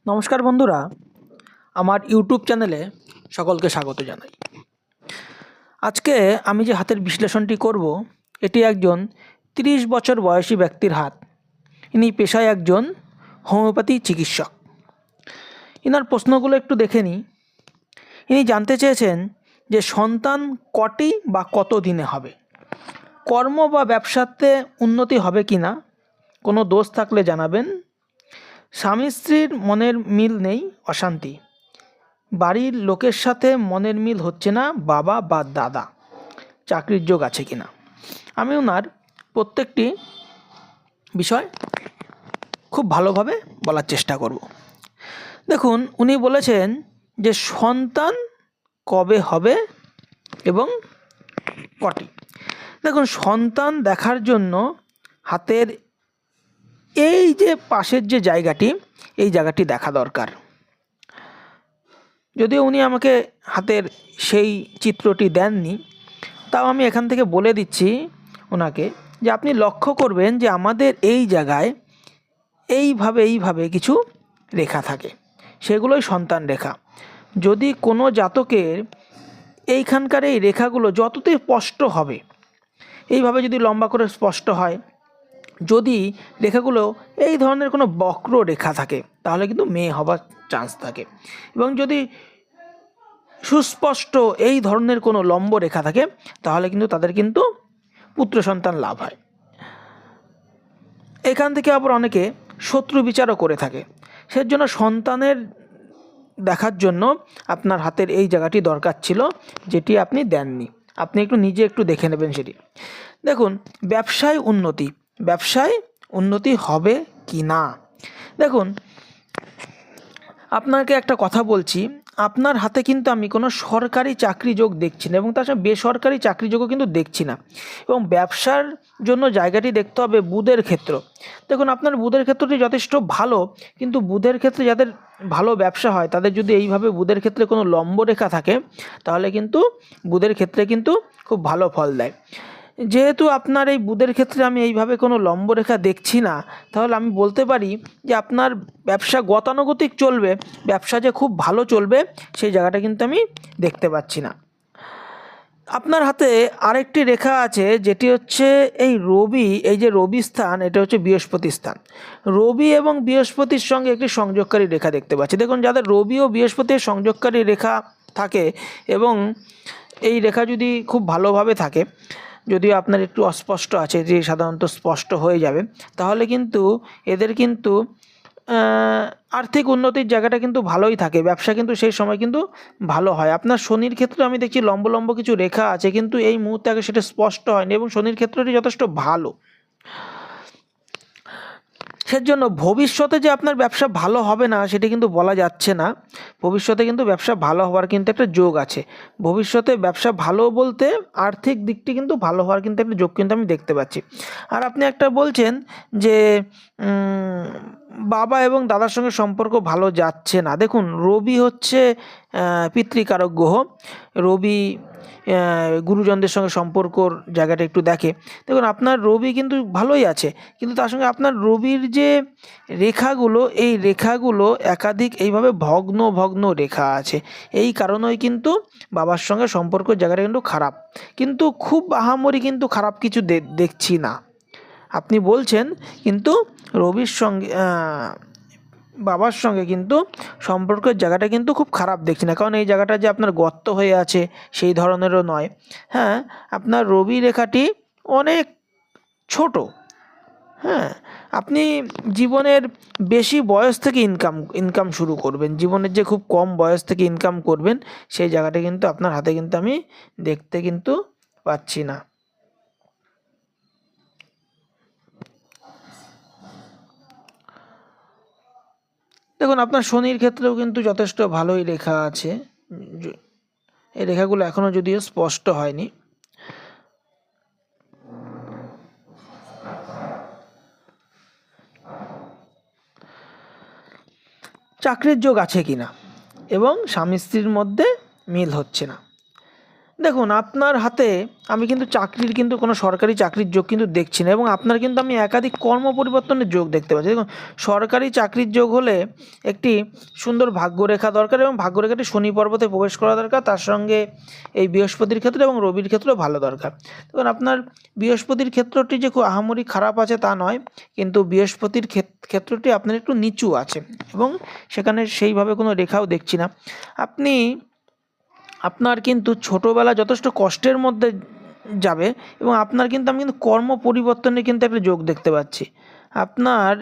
নমস্কার বন্ধুরা, আমার ইউটিউব চ্যানেলে সকলকে স্বাগত জানাই। আজকে আমি যে হাতের বিশ্লেষণটি করব, এটি একজন 30 বছর বয়সী ব্যক্তির হাত। ইনি পেশায় একজন হোমিওপ্যাথি চিকিৎসক। ইনার প্রশ্নগুলো একটু দেখে নিই। ইনি জানতে চেয়েছেন যে সন্তান কটি বা কত দিনে হবে, কর্ম বা ব্যবসাতে উন্নতি হবে কি না, কোনো দোষ থাকলে জানাবেন, স্বামী স্ত্রীর মনের মিল নেই, অশান্তি, বাড়ির লোকের সাথে মনের মিল হচ্ছে না, বাবা বা দাদা, চাকরির যোগ আছে কিনা। আমি ওনার প্রত্যেকটি বিষয় খুব ভালোভাবে বলার চেষ্টা করব। দেখুন, উনি বলেছেন যে সন্তান কবে হবে এবং কটি। দেখুন, সন্তান দেখার জন্য হাতের এই যে পাশের যে জায়গাটি, এই জায়গাটি দেখা দরকার। যদিও উনি আমাকে হাতের সেই চিত্রটি দেননি, তাও আমি এখান থেকে বলে দিচ্ছি ওনাকে যে আপনি লক্ষ্য করবেন যে আমাদের এই জায়গায় এইভাবে কিছু রেখা থাকে, সেগুলোই সন্তান রেখা। যদি কোনো জাতকের এইখানকার এই রেখাগুলো যতটাই স্পষ্ট হবে, এইভাবে যদি লম্বা করে স্পষ্ট হয়, যদি রেখাগুলো এই ধরনের কোনো বক্র রেখা থাকে, তাহলে কিন্তু মেয়ে হবার চান্স থাকে। এবং যদি সুস্পষ্ট এই ধরনের কোনো লম্ব রেখা থাকে, তাহলে কিন্তু তাদের কিন্তু পুত্র সন্তান লাভ হয়। এখান থেকে আবার অনেকে শত্রু বিচারও করে থাকে। সেজন্য সন্তানের দেখার জন্য আপনার হাতের এই জায়গাটি দরকার ছিল, যেটি আপনি দেননি। আপনি নিজে একটু দেখে নেবেন সেটি। দেখুন, ব্যবসায় উন্নতি হবে কি না। দেখুন, আপনাকে একটা কথা বলছি, আপনার হাতে কিন্তু আমি কোনো সরকারি চাকরি যোগ দেখছি না, এবং তার সঙ্গে বেসরকারি চাকরি যোগও কিন্তু দেখছি না। এবং ব্যবসার জন্য জায়গাটি দেখতে হবে বুধের ক্ষেত্র। দেখুন, আপনার বুধের ক্ষেত্রটি যথেষ্ট ভালো, কিন্তু বুধের ক্ষেত্রে যাদের ভালো ব্যবসা হয়, তাদের যদি এইভাবে বুধের ক্ষেত্রে কোনো লম্ব রেখা থাকে, তাহলে কিন্তু বুধের ক্ষেত্রে কিন্তু খুব ভালো ফল দেয়। যেহেতু আপনার এই বুধের ক্ষেত্রে আমি এইভাবে কোনো লম্ব রেখা দেখছি না, তাহলে আমি বলতে পারি যে আপনার ব্যবসা গতানুগতিক চলবে, ব্যবসা যে খুব ভালো চলবে সেই জায়গাটা কিন্তু আমি দেখতে পাচ্ছি না। আপনার হাতে আরেকটি রেখা আছে, যেটি হচ্ছে এই রবি, এই যে রবি স্থান, এটা হচ্ছে বৃহস্পতি স্থান। রবি এবং বৃহস্পতির সঙ্গে একটি সংযোগকারী রেখা দেখতে পাচ্ছি। দেখুন, যাদের রবি ও বৃহস্পতির সংযোগকারী রেখা থাকে, এবং এই রেখা যদি খুব ভালোভাবে থাকে, যদিও আপনার একটু অস্পষ্ট আছে, যে সাধারণত স্পষ্ট হয়ে যাবে, তাহলে কিন্তু এদের কিন্তু আর্থিক উন্নতির জায়গাটা কিন্তু ভালোই থাকে, ব্যবসা কিন্তু সেই সময় কিন্তু ভালো হয়। আপনার শনির ক্ষেত্রে আমি দেখছি লম্ব লম্ব কিছু রেখা আছে, কিন্তু এই মুহূর্তে আগে সেটা স্পষ্ট হয়নি, এবং শনির ক্ষেত্রটি যথেষ্ট ভালো। সেজন্য ভবিষ্যতে যে আপনার ব্যবসা ভালো হবে না সেটা কিন্তু বলা যাচ্ছে না। ভবিষ্যতে কিন্তু ব্যবসা ভালো হওয়ার কিন্তু একটা যোগ আছে। ভবিষ্যতে ব্যবসা ভালো বলতে আর্থিক দিকটি কিন্তু ভালো হওয়ার কিন্তু একটা যোগ কিন্তু আমি দেখতে পাচ্ছি। আর আপনি একটা বলছেন যে বাবা এবং দাদার সঙ্গে সম্পর্ক ভালো যাচ্ছে না। দেখুন, রবি হচ্ছে পিতৃকারক গ্রহ। রবি গুরুজনদের সঙ্গে সম্পর্কর জায়গাটা একটু দেখে। দেখুন, আপনার রবি কিন্তু ভালোই আছে, কিন্তু তার সঙ্গে আপনার রবির যে রেখাগুলো, এই রেখাগুলো একাধিক এইভাবে ভগ্ন ভগ্ন রেখা আছে। এই কারণেই কিন্তু বাবার সঙ্গে সম্পর্কের জায়গাটা কিন্তু খারাপ, কিন্তু খুব আহামরি কিন্তু খারাপ কিছু দেখছি না। আপনি বলছেন, কিন্তু রবির সঙ্গে বাবার সঙ্গে কিন্তু সম্পর্কের জায়গাটা কিন্তু খুব খারাপ দেখছি না, কারণ এই জায়গাটা যে আপনার গর্ত হয়ে আছে সেই ধরনেরও নয়। হ্যাঁ, আপনার রবি রেখাটি অনেক ছোট। হ্যাঁ, আপনি জীবনের বেশি বয়স থেকে ইনকাম শুরু করবেন, জীবনের যে খুব কম বয়স থেকে ইনকাম করবেন, সেই জায়গাটা কিন্তু আপনার হাতে কিন্তু আমি দেখতে কিন্তু পাচ্ছি না। দেখুন, আপনার শনির ক্ষেত্রেও কিন্তু যথেষ্ট ভালোই রেখা আছে। এই রেখাগুলো এখনও যদিও স্পষ্ট হয়নি। চাকরির যোগ আছে কিনা এবং স্বামী স্ত্রীর মধ্যে মিল হচ্ছে না। দেখুন আপনার হাতে আমি কিন্তু চাকরির কিন্তু কোনো সরকারি চাকরির যোগ কিন্তু দেখছি না, এবং আপনার কিন্তু আমি একাধিক কর্ম পরিবর্তনের যোগ দেখতে পাচ্ছি। দেখুন সরকারি চাকরির যোগ হলে একটি সুন্দর ভাগ্যরেখা দরকার, এবং ভাগ্যরেখাটি শনি পর্বতে প্রবেশ করা দরকার, তার সঙ্গে এই বৃহস্পতির ক্ষেত্রে এবং রবির ক্ষেত্রেও ভালো দরকার। দেখুন আপনার বৃহস্পতির ক্ষেত্রটি যে খুব আহামরি খারাপ আছে তা নয়, কিন্তু বৃহস্পতির ক্ষেত্রটি আপনার একটু নিচু আছে, এবং সেখানে সেইভাবে কোনো রেখাও দেখছি না। আপনার কিন্তু ছোটোবেলা যথেষ্ট কষ্টের মধ্যে যাবে, এবং আপনার কিন্তু আমি কিন্তু কর্ম পরিবর্তনে কিন্তু একটা যোগ দেখতে পাচ্ছি। আপনার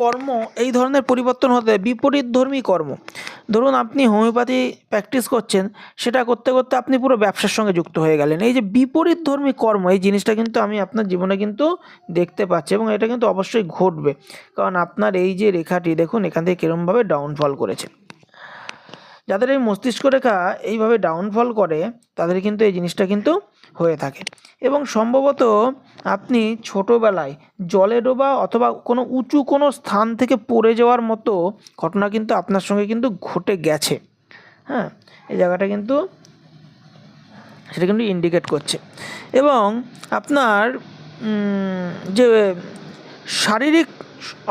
কর্ম এই ধরনের পরিবর্তন হতে বিপরীতধর্মী কর্ম, ধরুন আপনি হোমিওপ্যাথি প্র্যাকটিস করছেন, সেটা করতে করতে আপনি পুরো ব্যবসার সঙ্গে যুক্ত হয়ে গেলেন। এই যে বিপরীতধর্মী কর্ম, এই জিনিসটা কিন্তু আমি আপনার জীবনে কিন্তু দেখতে পাচ্ছি, এবং এটা কিন্তু অবশ্যই ঘটবে, কারণ আপনার এই যে রেখাটি দেখুন এখান থেকে কীরকমভাবে ডাউনফল করেছে। যাদের এই মস্তিষ্ক রেখা এইভাবে ডাউনফল করে তাদের কিন্তু এই জিনিসটা কিন্তু হয়ে থাকে, এবং সম্ভবত আপনি ছোটোবেলায় জলে ডোবা অথবা কোনো উঁচু কোনো স্থান থেকে পড়ে যাওয়ার মতো ঘটনা কিন্তু আপনার সঙ্গে কিন্তু ঘটে গেছে। হ্যাঁ, এই জায়গাটা কিন্তু সেটা কিন্তু ইন্ডিকেট করছে। এবং আপনার যে শারীরিক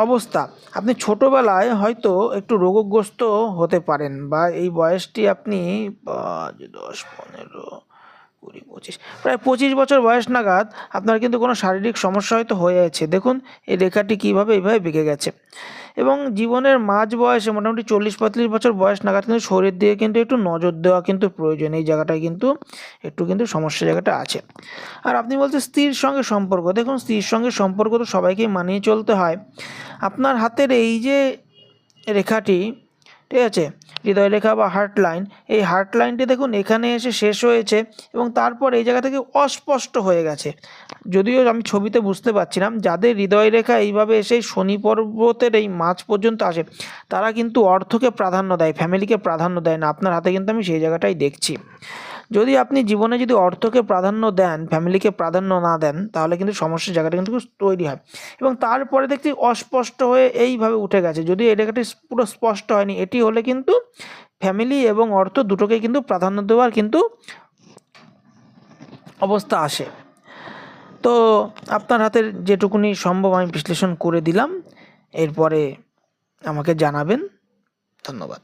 অবস্থা, আপনি ছোটোবেলায় হয়তো একটু রোগগ্রস্ত হতে পারেন, বা এই বয়সটি আপনি 5, 10, 15, 20, 25 প্রায় 25 বছর বয়স নাগাদ আপনার কিন্তু কোনো শারীরিক সমস্যা হয়তো হয়েছে। দেখুন এই রেখাটি কীভাবে এইভাবে বেঁকে গেছে, এবং জীবনের মাঝ বয়সে মোটামুটি 40-45 বছর বয়স নাগাদ কিন্তু শরীর দিয়ে কিন্তু একটু নজর দেওয়া কিন্তু প্রয়োজন। এই জায়গাটায় কিন্তু একটু কিন্তু সমস্যা জায়গাটা আছে। আর আপনি বলছেন স্ত্রীর সঙ্গে সম্পর্ক, দেখুন স্ত্রীর সঙ্গে সম্পর্ক তো সবাইকেই মানিয়ে চলতে হয়। আপনার হাতের এই যে রেখাটি, ঠিক আছে, হৃদয় রেখা বা হার্ট লাইন, এই হার্ট লাইনটি দেখুন এখানে এসে শেষ হয়েছে, এবং তারপর এই জায়গা থেকে অস্পষ্ট হয়ে গেছে। যদিও আমি ছবিতে বুঝতে পারছিলাম, যাদের হৃদয় রেখা এইভাবে এসে শনি পর্বতের এই মাঝ পর্যন্ত আসে তারা কিন্তু অর্থকে প্রাধান্য দেয়, ফ্যামিলিকে প্রাধান্য দেয় না। আপনার হাতে কিন্তু আমি সেই জায়গাটাই দেখছি। যদি আপনি জীবনে যদি অর্থকে প্রাধান্য দেন, ফ্যামিলিকে প্রাধান্য না দেন, তাহলে কিন্তু সমস্যার জায়গাটা কিন্তু তৈরি হয়। এবং তারপরে দেখছি অস্পষ্ট হয়ে এইভাবে উঠে গেছে, যদি এই রেখাটি পুরো স্পষ্ট হয়নি, এটি হলে কিন্তু ফ্যামিলি এবং অর্থ দুটোকেই কিন্তু প্রাধান্য দেওয়ার কিন্তু অবস্থা আসে। তো আপনার হাতের যেটুকুনি সম্ভব আমি বিশ্লেষণ করে দিলাম, এরপরে আমাকে জানাবেন। ধন্যবাদ।